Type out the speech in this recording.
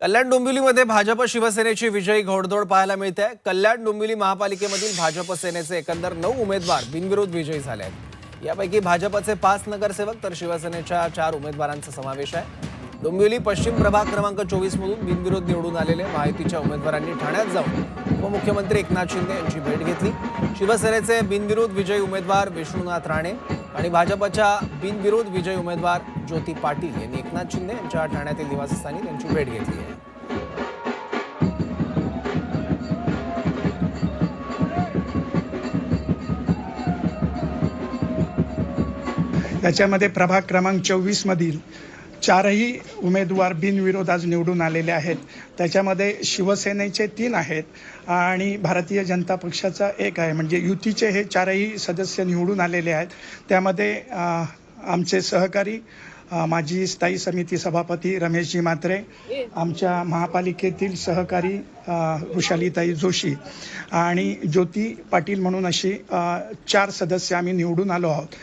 कल्याण डोंबिवलीमध्ये भाजप शिवसेनेची विजयी घोडदौड पाहायला मिळते आहे। कल्याण डोंबिवली महापालिकेमधील भाजप सेनेचे एकंदर 9 उमेदवार बिनविरोध विजयी झाले आहेत। यापैकी भाजपचे 5 नगरसेवक तर शिवसेनेच्या 4 उमेदवारांचा समावेश आहे। डोंबिवली पश्चिम प्रभाग क्रमांक 24 मधून बिनविरोध निवडून आलेले महायुतीच्या उमेदवारांनी ठाण्यात जाऊन उपमुख्यमंत्री एकनाथ शिंदे यांची भेट घेतली। शिवसेनेचे बिनविरोध विजयी उमेदवार विष्णुनाथ राणे आणि भाजपच्या बिनविरोध विजयी उमेदवार ज्योती पाटील यांनी एकनाथ शिंदे यांच्या ठाण्यातील निवासस्थानी त्यांची भेट घेतली आहे। याच्यामध्ये प्रभाग क्रमांक 24 मधील 4ही उमेदवार बिनविरोध आज निवडून आलेले आहेत। त्याच्यामध्ये शिवसेनेचे 3 आहेत आणि भारतीय जनता पक्षाचा 1 आहे। म्हणजे युतीचे हे 4ही सदस्य निवडून आलेले आहेत। त्यामध्ये आमचे सहकारी माजी स्थायी समिती सभापती रमेशजी म्हात्रे, आमच्या महापालिकेतील सहकारी वृषालीताई जोशी आणि ज्योती पाटील म्हणून अशी 4 सदस्य आम्ही निवडून आलो आहोत।